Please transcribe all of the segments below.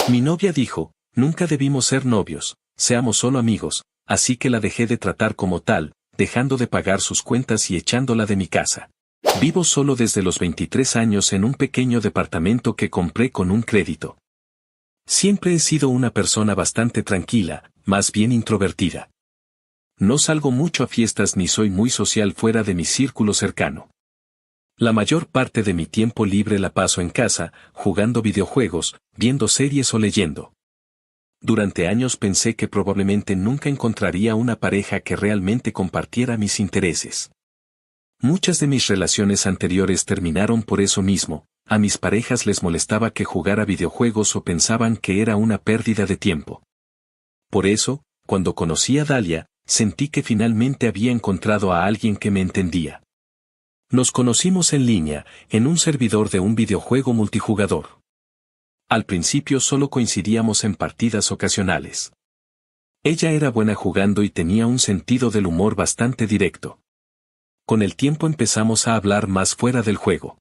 Mi novia dijo, nunca debimos ser novios, seamos solo amigos, así que la dejé de tratar como tal, dejando de pagar sus cuentas y echándola de mi casa. Vivo solo desde los 23 años en un pequeño departamento que compré con un crédito. Siempre he sido una persona bastante tranquila, más bien introvertida. No salgo mucho a fiestas ni soy muy social fuera de mi círculo cercano. La mayor parte de mi tiempo libre la paso en casa, jugando videojuegos, viendo series o leyendo. Durante años pensé que probablemente nunca encontraría una pareja que realmente compartiera mis intereses. Muchas de mis relaciones anteriores terminaron por eso mismo, a mis parejas les molestaba que jugara videojuegos o pensaban que era una pérdida de tiempo. Por eso, cuando conocí a Dalia, sentí que finalmente había encontrado a alguien que me entendía. Nos conocimos en línea, en un servidor de un videojuego multijugador. Al principio solo coincidíamos en partidas ocasionales. Ella era buena jugando y tenía un sentido del humor bastante directo. Con el tiempo empezamos a hablar más fuera del juego.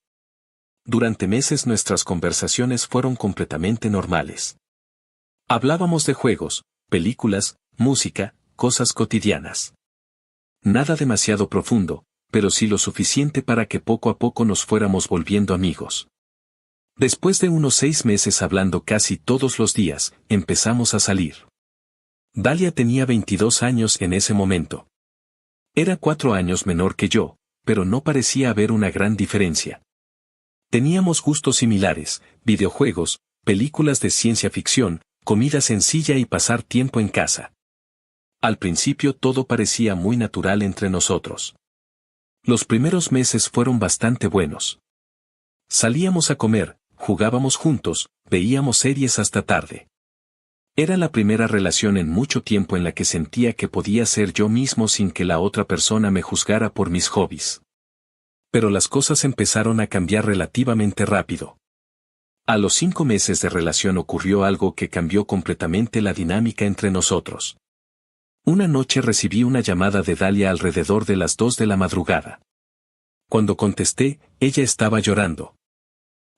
Durante meses nuestras conversaciones fueron completamente normales. Hablábamos de juegos, películas, música, cosas cotidianas. Nada demasiado profundo, pero sí lo suficiente para que poco a poco nos fuéramos volviendo amigos. Después de unos 6 meses hablando casi todos los días, empezamos a salir. Dalia tenía 22 años en ese momento. Era 4 años menor que yo, pero no parecía haber una gran diferencia. Teníamos gustos similares, videojuegos, películas de ciencia ficción, comida sencilla y pasar tiempo en casa. Al principio todo parecía muy natural entre nosotros. Los primeros meses fueron bastante buenos. Salíamos a comer, jugábamos juntos, veíamos series hasta tarde. Era la primera relación en mucho tiempo en la que sentía que podía ser yo mismo sin que la otra persona me juzgara por mis hobbies. Pero las cosas empezaron a cambiar relativamente rápido. A los 5 meses de relación ocurrió algo que cambió completamente la dinámica entre nosotros. Una noche recibí una llamada de Dalia alrededor de las 2 de la madrugada. Cuando contesté, ella estaba llorando.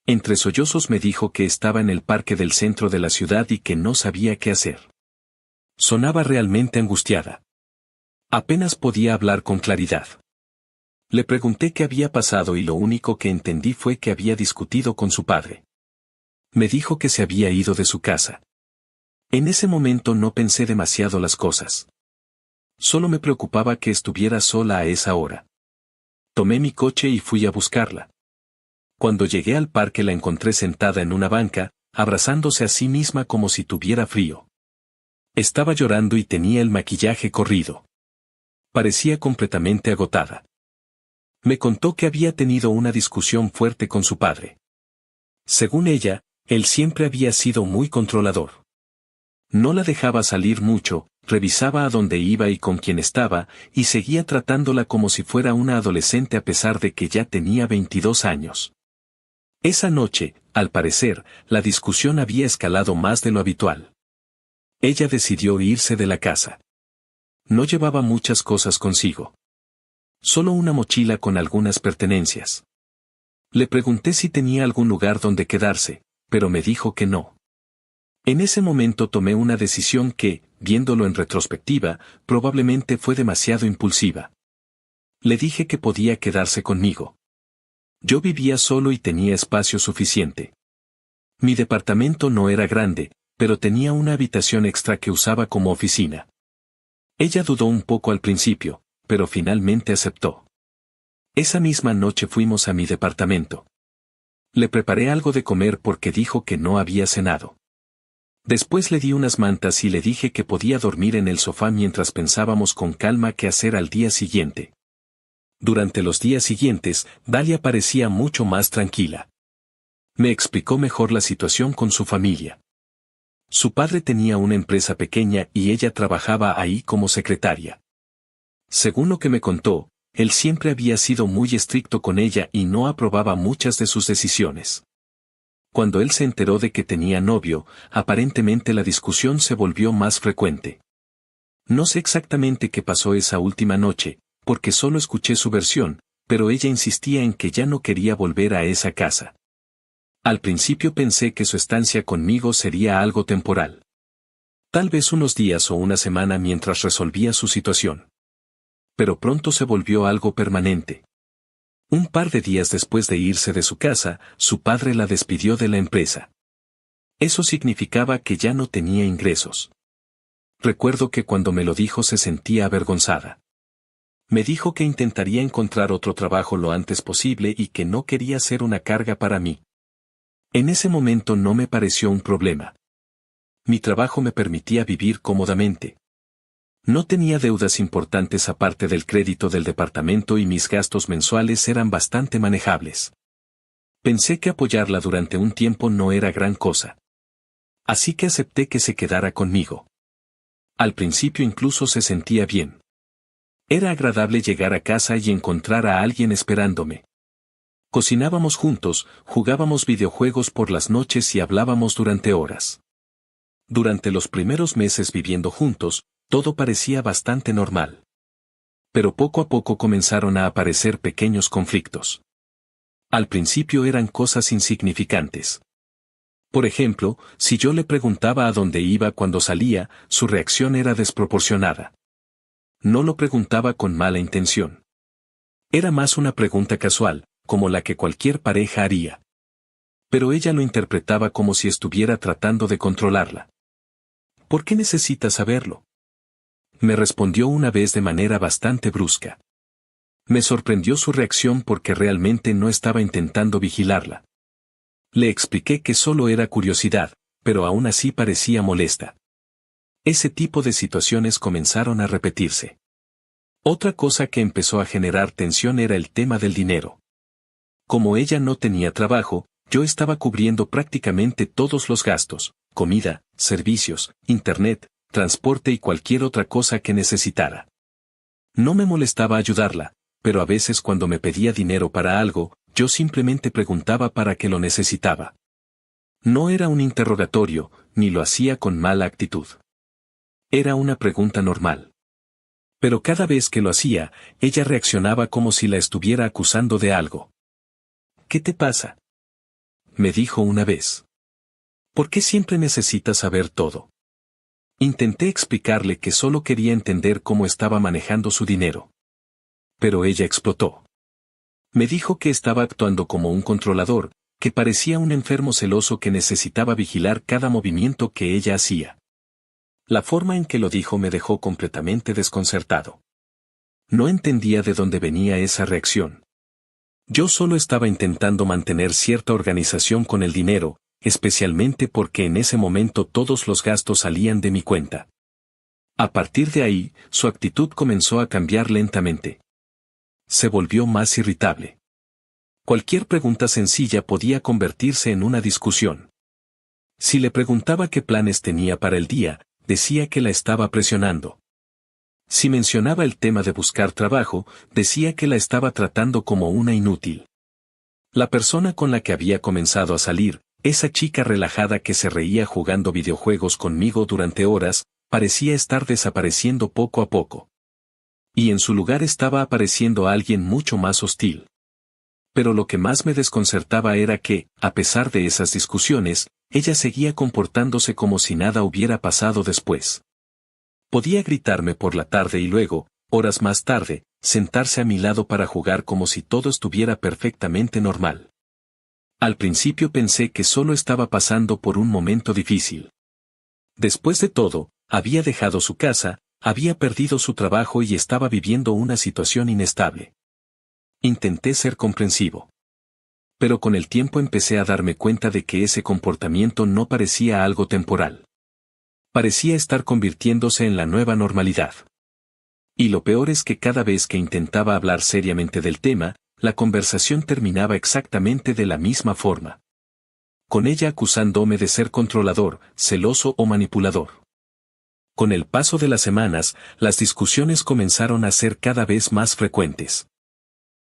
Entre sollozos me dijo que estaba en el parque del centro de la ciudad y que no sabía qué hacer. Sonaba realmente angustiada. Apenas podía hablar con claridad. Le pregunté qué había pasado y lo único que entendí fue que había discutido con su padre. Me dijo que se había ido de su casa. En ese momento no pensé demasiado las cosas. Solo me preocupaba que estuviera sola a esa hora. Tomé mi coche y fui a buscarla. Cuando llegué al parque la encontré sentada en una banca, abrazándose a sí misma como si tuviera frío. Estaba llorando y tenía el maquillaje corrido. Parecía completamente agotada. Me contó que había tenido una discusión fuerte con su padre. Según ella, él siempre había sido muy controlador. No la dejaba salir mucho, revisaba a dónde iba y con quién estaba, y seguía tratándola como si fuera una adolescente a pesar de que ya tenía 22 años. Esa noche, al parecer, la discusión había escalado más de lo habitual. Ella decidió irse de la casa. No llevaba muchas cosas consigo. Solo una mochila con algunas pertenencias. Le pregunté si tenía algún lugar donde quedarse, pero me dijo que no. En ese momento tomé una decisión que, viéndolo en retrospectiva, probablemente fue demasiado impulsiva. Le dije que podía quedarse conmigo. Yo vivía solo y tenía espacio suficiente. Mi departamento no era grande, pero tenía una habitación extra que usaba como oficina. Ella dudó un poco al principio, pero finalmente aceptó. Esa misma noche fuimos a mi departamento. Le preparé algo de comer porque dijo que no había cenado. Después le di unas mantas y le dije que podía dormir en el sofá mientras pensábamos con calma qué hacer al día siguiente. Durante los días siguientes, Dalia parecía mucho más tranquila. Me explicó mejor la situación con su familia. Su padre tenía una empresa pequeña y ella trabajaba ahí como secretaria. Según lo que me contó, él siempre había sido muy estricto con ella y no aprobaba muchas de sus decisiones. Cuando él se enteró de que tenía novio, aparentemente la discusión se volvió más frecuente. No sé exactamente qué pasó esa última noche, porque solo escuché su versión, pero ella insistía en que ya no quería volver a esa casa. Al principio pensé que su estancia conmigo sería algo temporal. Tal vez unos días o una semana mientras resolvía su situación. Pero pronto se volvió algo permanente. Un par de días después de irse de su casa, su padre la despidió de la empresa. Eso significaba que ya no tenía ingresos. Recuerdo que cuando me lo dijo se sentía avergonzada. Me dijo que intentaría encontrar otro trabajo lo antes posible y que no quería ser una carga para mí. En ese momento no me pareció un problema. Mi trabajo me permitía vivir cómodamente. No tenía deudas importantes aparte del crédito del departamento y mis gastos mensuales eran bastante manejables. Pensé que apoyarla durante un tiempo no era gran cosa. Así que acepté que se quedara conmigo. Al principio incluso se sentía bien. Era agradable llegar a casa y encontrar a alguien esperándome. Cocinábamos juntos, jugábamos videojuegos por las noches y hablábamos durante horas. Durante los primeros meses viviendo juntos, todo parecía bastante normal. Pero poco a poco comenzaron a aparecer pequeños conflictos. Al principio eran cosas insignificantes. Por ejemplo, si yo le preguntaba a dónde iba cuando salía, su reacción era desproporcionada. No lo preguntaba con mala intención. Era más una pregunta casual, como la que cualquier pareja haría. Pero ella lo interpretaba como si estuviera tratando de controlarla. ¿Por qué necesitas saberlo? Me respondió una vez de manera bastante brusca. Me sorprendió su reacción porque realmente no estaba intentando vigilarla. Le expliqué que solo era curiosidad, pero aún así parecía molesta. Ese tipo de situaciones comenzaron a repetirse. Otra cosa que empezó a generar tensión era el tema del dinero. Como ella no tenía trabajo, yo estaba cubriendo prácticamente todos los gastos, comida, servicios, internet, transporte y cualquier otra cosa que necesitara. No me molestaba ayudarla, pero a veces cuando me pedía dinero para algo, yo simplemente preguntaba para qué lo necesitaba. No era un interrogatorio, ni lo hacía con mala actitud. Era una pregunta normal. Pero cada vez que lo hacía, ella reaccionaba como si la estuviera acusando de algo. ¿Qué te pasa? Me dijo una vez. ¿Por qué siempre necesitas saber todo? Intenté explicarle que solo quería entender cómo estaba manejando su dinero. Pero ella explotó. Me dijo que estaba actuando como un controlador, que parecía un enfermo celoso que necesitaba vigilar cada movimiento que ella hacía. La forma en que lo dijo me dejó completamente desconcertado. No entendía de dónde venía esa reacción. Yo solo estaba intentando mantener cierta organización con el dinero, especialmente porque en ese momento todos los gastos salían de mi cuenta. A partir de ahí, su actitud comenzó a cambiar lentamente. Se volvió más irritable. Cualquier pregunta sencilla podía convertirse en una discusión. Si le preguntaba qué planes tenía para el día, decía que la estaba presionando. Si mencionaba el tema de buscar trabajo, decía que la estaba tratando como una inútil. La persona con la que había comenzado a salir, esa chica relajada que se reía jugando videojuegos conmigo durante horas, parecía estar desapareciendo poco a poco. Y en su lugar estaba apareciendo alguien mucho más hostil. Pero lo que más me desconcertaba era que, a pesar de esas discusiones, ella seguía comportándose como si nada hubiera pasado después. Podía gritarme por la tarde y luego, horas más tarde, sentarse a mi lado para jugar como si todo estuviera perfectamente normal. Al principio pensé que solo estaba pasando por un momento difícil. Después de todo, había dejado su casa, había perdido su trabajo y estaba viviendo una situación inestable. Intenté ser comprensivo. Pero con el tiempo empecé a darme cuenta de que ese comportamiento no parecía algo temporal. Parecía estar convirtiéndose en la nueva normalidad. Y lo peor es que cada vez que intentaba hablar seriamente del tema, la conversación terminaba exactamente de la misma forma. Con ella acusándome de ser controlador, celoso o manipulador. Con el paso de las semanas, las discusiones comenzaron a ser cada vez más frecuentes.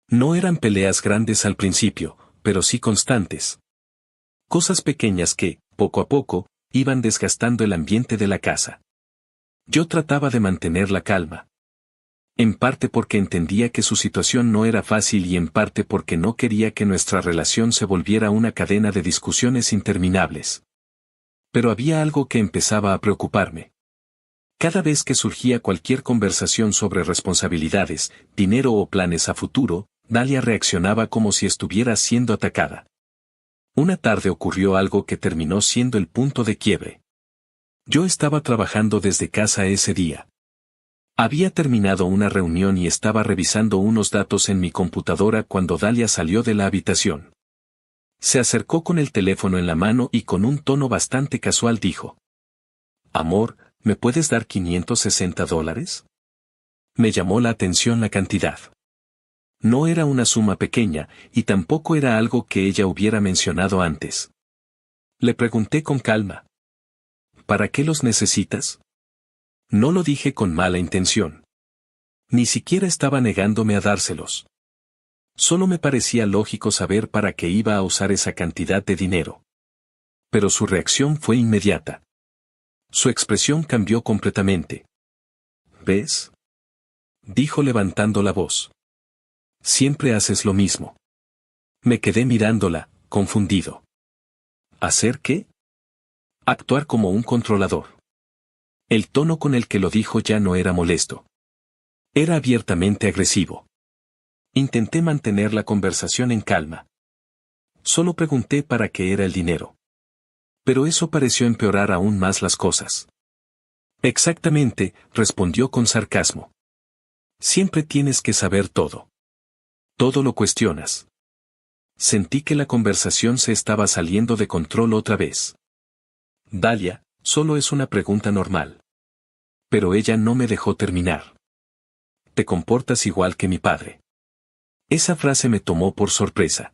No eran peleas grandes al principio, pero sí constantes. Cosas pequeñas que, poco a poco, iban desgastando el ambiente de la casa. Yo trataba de mantener la calma. En parte porque entendía que su situación no era fácil y en parte porque no quería que nuestra relación se volviera una cadena de discusiones interminables. Pero había algo que empezaba a preocuparme. Cada vez que surgía cualquier conversación sobre responsabilidades, dinero o planes a futuro, Dalia reaccionaba como si estuviera siendo atacada. Una tarde ocurrió algo que terminó siendo el punto de quiebre. Yo estaba trabajando desde casa ese día. Había terminado una reunión y estaba revisando unos datos en mi computadora cuando Dalia salió de la habitación. Se acercó con el teléfono en la mano y con un tono bastante casual dijo: «Amor, ¿me puedes dar $560? Me llamó la atención la cantidad. No era una suma pequeña, y tampoco era algo que ella hubiera mencionado antes. Le pregunté con calma: ¿para qué los necesitas? No lo dije con mala intención. Ni siquiera estaba negándome a dárselos. Solo me parecía lógico saber para qué iba a usar esa cantidad de dinero. Pero su reacción fue inmediata. Su expresión cambió completamente. ¿Ves?, dijo levantando la voz. Siempre haces lo mismo. Me quedé mirándola, confundido. ¿Hacer qué? Actuar como un controlador. El tono con el que lo dijo ya no era molesto. Era abiertamente agresivo. Intenté mantener la conversación en calma. Solo pregunté para qué era el dinero. Pero eso pareció empeorar aún más las cosas. Exactamente, respondió con sarcasmo. Siempre tienes que saber todo. Todo lo cuestionas. Sentí que la conversación se estaba saliendo de control otra vez. Dalia, solo es una pregunta normal. Pero ella no me dejó terminar. Te comportas igual que mi padre. Esa frase me tomó por sorpresa.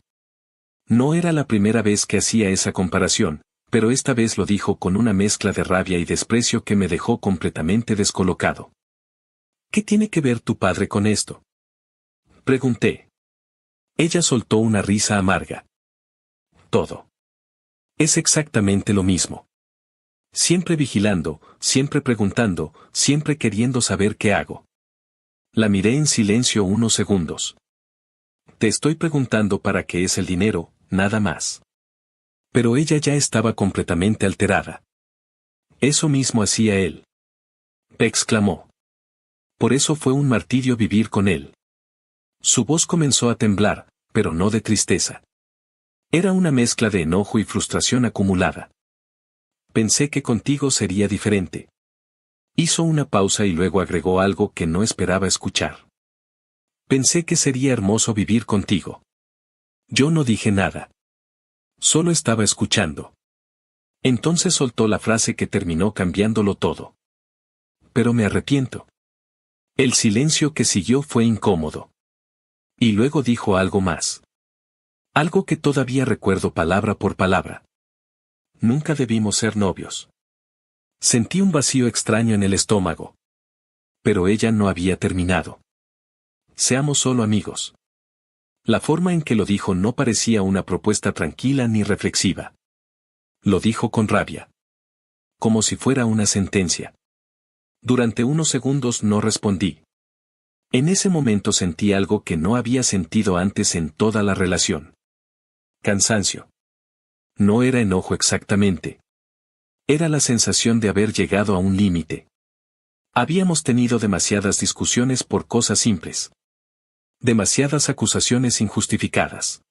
No era la primera vez que hacía esa comparación, pero esta vez lo dijo con una mezcla de rabia y desprecio que me dejó completamente descolocado. ¿Qué tiene que ver tu padre con esto?, pregunté. Ella soltó una risa amarga. Todo. Es exactamente lo mismo. Siempre vigilando, siempre preguntando, siempre queriendo saber qué hago. La miré en silencio unos segundos. Te estoy preguntando para qué es el dinero, nada más. Pero ella ya estaba completamente alterada. Eso mismo hacía él, exclamó. Por eso fue un martirio vivir con él. Su voz comenzó a temblar, pero no de tristeza. Era una mezcla de enojo y frustración acumulada. Pensé que contigo sería diferente. Hizo una pausa y luego agregó algo que no esperaba escuchar. Pensé que sería hermoso vivir contigo. Yo no dije nada. Solo estaba escuchando. Entonces soltó la frase que terminó cambiándolo todo. Pero me arrepiento. El silencio que siguió fue incómodo. Y luego dijo algo más. Algo que todavía recuerdo palabra por palabra. Nunca debimos ser novios. Sentí un vacío extraño en el estómago. Pero ella no había terminado. Seamos solo amigos. La forma en que lo dijo no parecía una propuesta tranquila ni reflexiva. Lo dijo con rabia. Como si fuera una sentencia. Durante unos segundos no respondí. En ese momento sentí algo que no había sentido antes en toda la relación. Cansancio. No era enojo exactamente. Era la sensación de haber llegado a un límite. Habíamos tenido demasiadas discusiones por cosas simples. Demasiadas acusaciones injustificadas.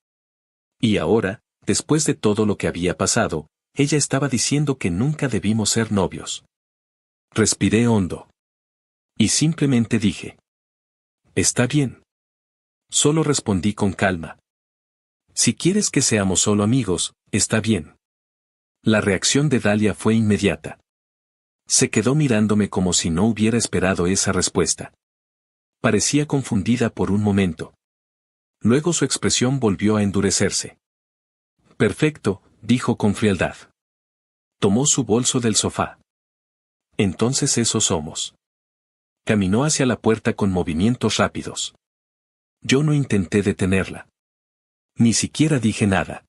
Y ahora, después de todo lo que había pasado, ella estaba diciendo que nunca debimos ser novios. Respiré hondo. Y simplemente dije: está bien. Solo respondí con calma: si quieres que seamos solo amigos, está bien. La reacción de Dalia fue inmediata. Se quedó mirándome como si no hubiera esperado esa respuesta. Parecía confundida por un momento. Luego su expresión volvió a endurecerse. Perfecto, dijo con frialdad. Tomó su bolso del sofá. Entonces eso somos. Caminó hacia la puerta con movimientos rápidos. Yo no intenté detenerla. Ni siquiera dije nada.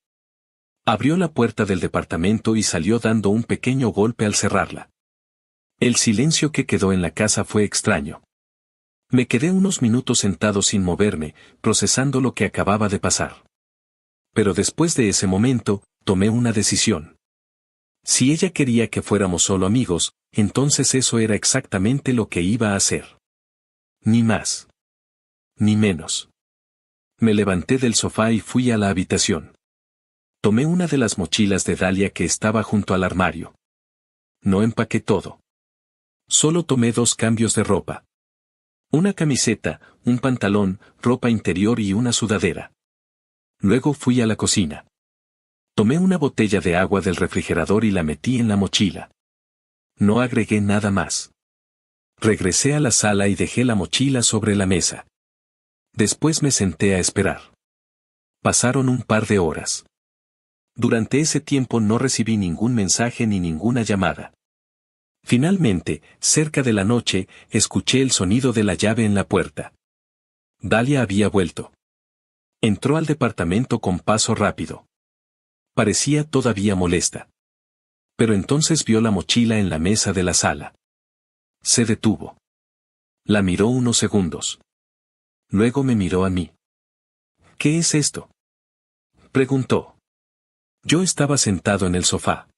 Abrió la puerta del departamento y salió dando un pequeño golpe al cerrarla. El silencio que quedó en la casa fue extraño. Me quedé unos minutos sentado sin moverme, procesando lo que acababa de pasar. Pero después de ese momento, tomé una decisión. Si ella quería que fuéramos solo amigos, entonces eso era exactamente lo que iba a hacer. Ni más. Ni menos. Me levanté del sofá y fui a la habitación. Tomé una de las mochilas de Dalia que estaba junto al armario. No empaqué todo. Solo tomé 2 cambios de ropa. Una camiseta, un pantalón, ropa interior y una sudadera. Luego fui a la cocina. Tomé una botella de agua del refrigerador y la metí en la mochila. No agregué nada más. Regresé a la sala y dejé la mochila sobre la mesa. Después me senté a esperar. Pasaron un par de horas. Durante ese tiempo no recibí ningún mensaje ni ninguna llamada. Finalmente, cerca de la noche, escuché el sonido de la llave en la puerta. Dalia había vuelto. Entró al departamento con paso rápido. Parecía todavía molesta. Pero entonces vio la mochila en la mesa de la sala. Se detuvo. La miró unos segundos. Luego me miró a mí. ¿Qué es esto?, preguntó. Yo estaba sentado en el sofá.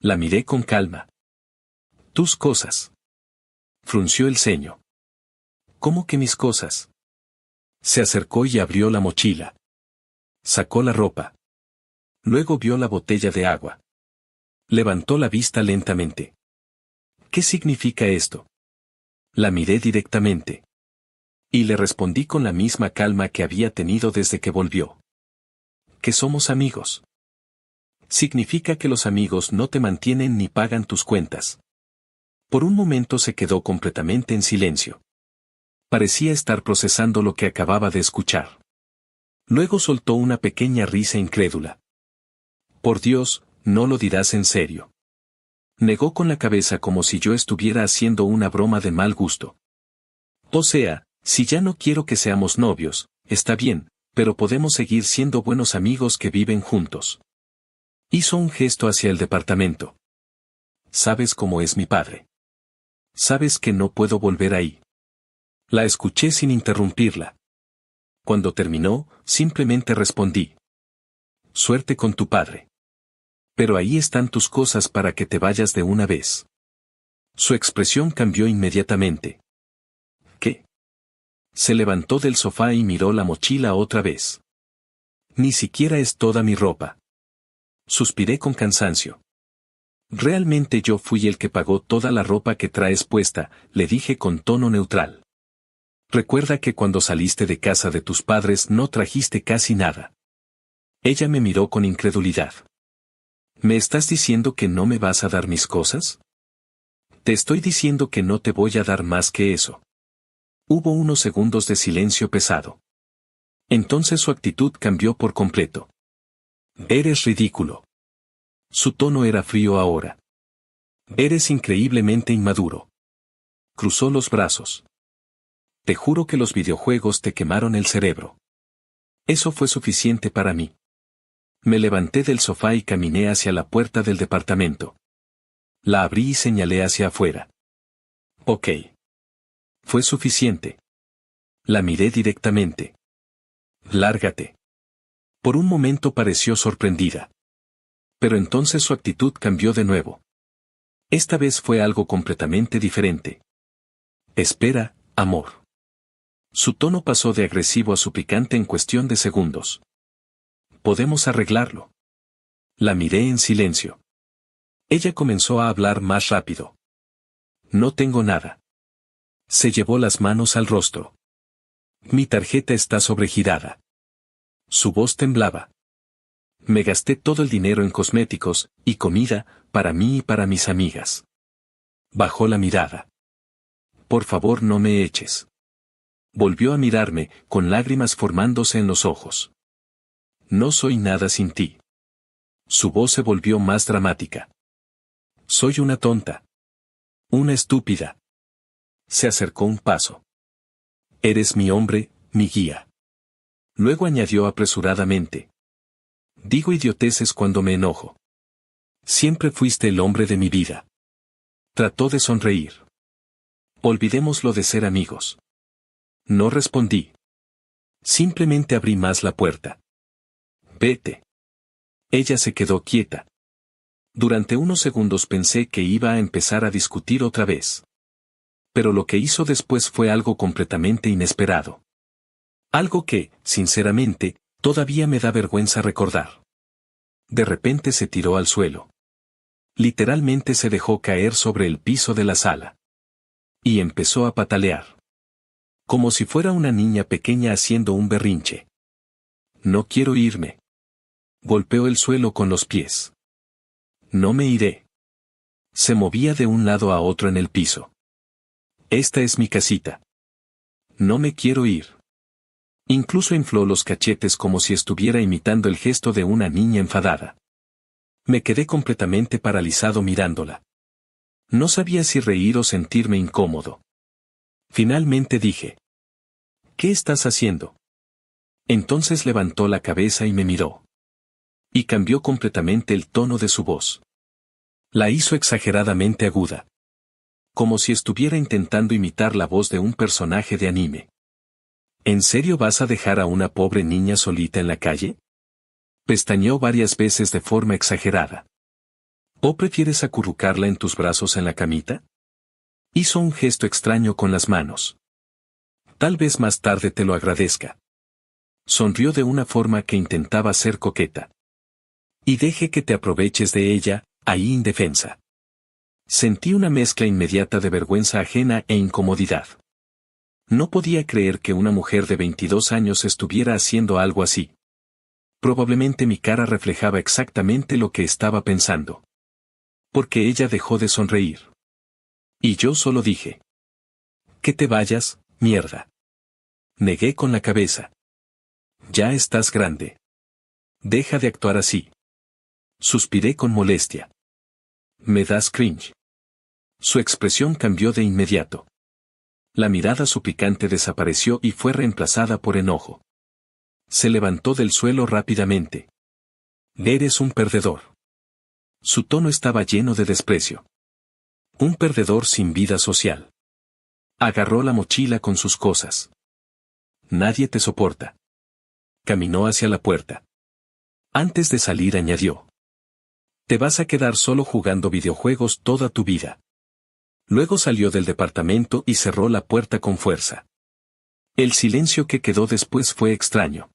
La miré con calma. Tus cosas. Frunció el ceño. ¿Cómo que mis cosas? Se acercó y abrió la mochila. Sacó la ropa. Luego vio la botella de agua. Levantó la vista lentamente. ¿Qué significa esto? La miré directamente. Y le respondí con la misma calma que había tenido desde que volvió. Que somos amigos. Significa que los amigos no te mantienen ni pagan tus cuentas. Por un momento se quedó completamente en silencio. Parecía estar procesando lo que acababa de escuchar. Luego soltó una pequeña risa incrédula. Por Dios, no lo dirás en serio. Negó con la cabeza como si yo estuviera haciendo una broma de mal gusto. O sea, si ya no quiero que seamos novios, está bien, pero podemos seguir siendo buenos amigos que viven juntos. Hizo un gesto hacia el departamento. ¿Sabes cómo es mi padre? Sabes que no puedo volver ahí. La escuché sin interrumpirla. Cuando terminó, simplemente respondí. Suerte con tu padre. Pero ahí están tus cosas para que te vayas de una vez. Su expresión cambió inmediatamente. ¿Qué? Se levantó del sofá y miró la mochila otra vez. Ni siquiera es toda mi ropa. Suspiré con cansancio. Realmente yo fui el que pagó toda la ropa que traes puesta, le dije con tono neutral. Recuerda que cuando saliste de casa de tus padres no trajiste casi nada. Ella me miró con incredulidad. ¿Me estás diciendo que no me vas a dar mis cosas? Te estoy diciendo que no te voy a dar más que eso. Hubo unos segundos de silencio pesado. Entonces su actitud cambió por completo. Eres ridículo. Su tono era frío ahora. Eres increíblemente inmaduro. Cruzó los brazos. Te juro que los videojuegos te quemaron el cerebro. Eso fue suficiente para mí. Me levanté del sofá y caminé hacia la puerta del departamento. La abrí y señalé hacia afuera. Ok. Fue suficiente. La miré directamente. Lárgate. Por un momento pareció sorprendida. Pero entonces su actitud cambió de nuevo. Esta vez fue algo completamente diferente. Espera, amor. Su tono pasó de agresivo a suplicante en cuestión de segundos. Podemos arreglarlo. La miré en silencio. Ella comenzó a hablar más rápido. No tengo nada. Se llevó las manos al rostro. Mi tarjeta está sobregirada. Su voz temblaba. Me gasté todo el dinero en cosméticos y comida, para mí y para mis amigas. Bajó la mirada. Por favor, no me eches. Volvió a mirarme, con lágrimas formándose en los ojos. No soy nada sin ti. Su voz se volvió más dramática. Soy una tonta. Una estúpida. Se acercó un paso. Eres mi hombre, mi guía. Luego añadió apresuradamente. Digo idioteces cuando me enojo. Siempre fuiste el hombre de mi vida. Trató de sonreír. Olvidemos lo de ser amigos. No respondí. Simplemente abrí más la puerta. Vete. Ella se quedó quieta. Durante unos segundos pensé que iba a empezar a discutir otra vez. Pero lo que hizo después fue algo completamente inesperado. Algo que, sinceramente, todavía me da vergüenza recordar. De repente se tiró al suelo. Literalmente se dejó caer sobre el piso de la sala. Y empezó a patalear. Como si fuera una niña pequeña haciendo un berrinche. No quiero irme. Golpeó el suelo con los pies. No me iré. Se movía de un lado a otro en el piso. Esta es mi casita. No me quiero ir. Incluso infló los cachetes como si estuviera imitando el gesto de una niña enfadada. Me quedé completamente paralizado mirándola. No sabía si reír o sentirme incómodo. Finalmente dije: ¿Qué estás haciendo? Entonces levantó la cabeza y me miró. Y cambió completamente el tono de su voz. La hizo exageradamente aguda. Como si estuviera intentando imitar la voz de un personaje de anime. ¿En serio vas a dejar a una pobre niña solita en la calle? Pestañeó varias veces de forma exagerada. ¿O prefieres acurrucarla en tus brazos en la camita? Hizo un gesto extraño con las manos. Tal vez más tarde te lo agradezca. Sonrió de una forma que intentaba ser coqueta. Y deje que te aproveches de ella, ahí indefensa. Sentí una mezcla inmediata de vergüenza ajena e incomodidad. No podía creer que una mujer de 22 años estuviera haciendo algo así. Probablemente mi cara reflejaba exactamente lo que estaba pensando. Porque ella dejó de sonreír. Y yo solo dije: Que te vayas, mierda. Negué con la cabeza. Ya estás grande. Deja de actuar así. Suspiré con molestia. Me das cringe. Su expresión cambió de inmediato. La mirada suplicante desapareció y fue reemplazada por enojo. Se levantó del suelo rápidamente. Eres un perdedor. Su tono estaba lleno de desprecio. Un perdedor sin vida social. Agarró la mochila con sus cosas. Nadie te soporta. Caminó hacia la puerta. Antes de salir añadió: Te vas a quedar solo jugando videojuegos toda tu vida. Luego salió del departamento y cerró la puerta con fuerza. El silencio que quedó después fue extraño.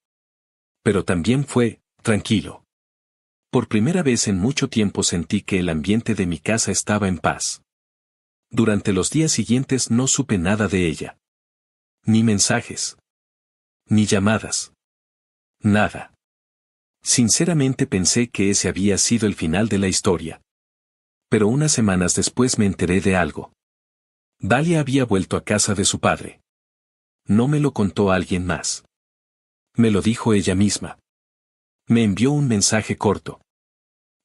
Pero también fue tranquilo. Por primera vez en mucho tiempo sentí que el ambiente de mi casa estaba en paz. Durante los días siguientes no supe nada de ella. Ni mensajes. Ni llamadas. Nada. Sinceramente pensé que ese había sido el final de la historia. Pero unas semanas después me enteré de algo. Dalia había vuelto a casa de su padre. No me lo contó alguien más. Me lo dijo ella misma. Me envió un mensaje corto.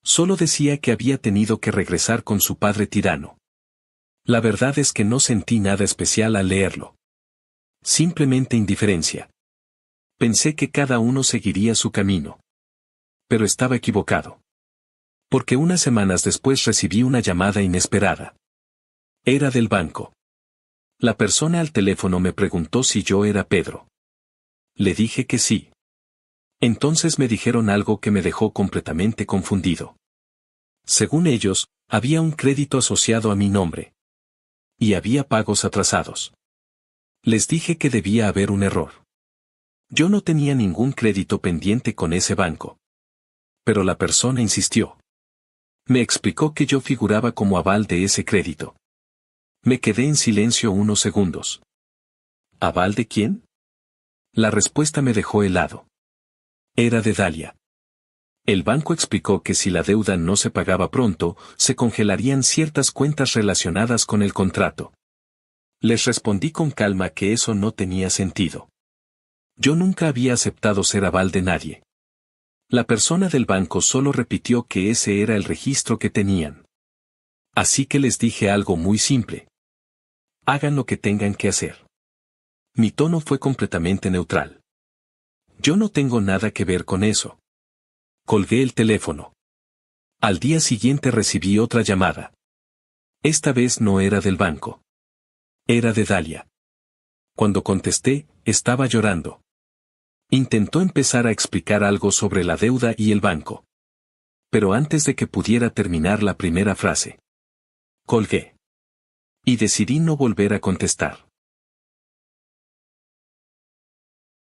Solo decía que había tenido que regresar con su padre tirano. La verdad es que no sentí nada especial al leerlo. Simplemente indiferencia. Pensé que cada uno seguiría su camino. Pero estaba equivocado. Porque unas semanas después recibí una llamada inesperada. Era del banco. La persona al teléfono me preguntó si yo era Pedro. Le dije que sí. Entonces me dijeron algo que me dejó completamente confundido. Según ellos, había un crédito asociado a mi nombre. Y había pagos atrasados. Les dije que debía haber un error. Yo no tenía ningún crédito pendiente con ese banco. Pero la persona insistió. Me explicó que yo figuraba como aval de ese crédito. Me quedé en silencio unos segundos. ¿Aval de quién? La respuesta me dejó helado. Era de Dalia. El banco explicó que si la deuda no se pagaba pronto, se congelarían ciertas cuentas relacionadas con el contrato. Les respondí con calma que eso no tenía sentido. Yo nunca había aceptado ser aval de nadie. La persona del banco solo repitió que ese era el registro que tenían. Así que les dije algo muy simple. Hagan lo que tengan que hacer. Mi tono fue completamente neutral. Yo no tengo nada que ver con eso. Colgué el teléfono. Al día siguiente recibí otra llamada. Esta vez no era del banco. Era de Dalia. Cuando contesté, estaba llorando. Intentó empezar a explicar algo sobre la deuda y el banco. Pero antes de que pudiera terminar la primera frase, colgué. Y decidí no volver a contestar.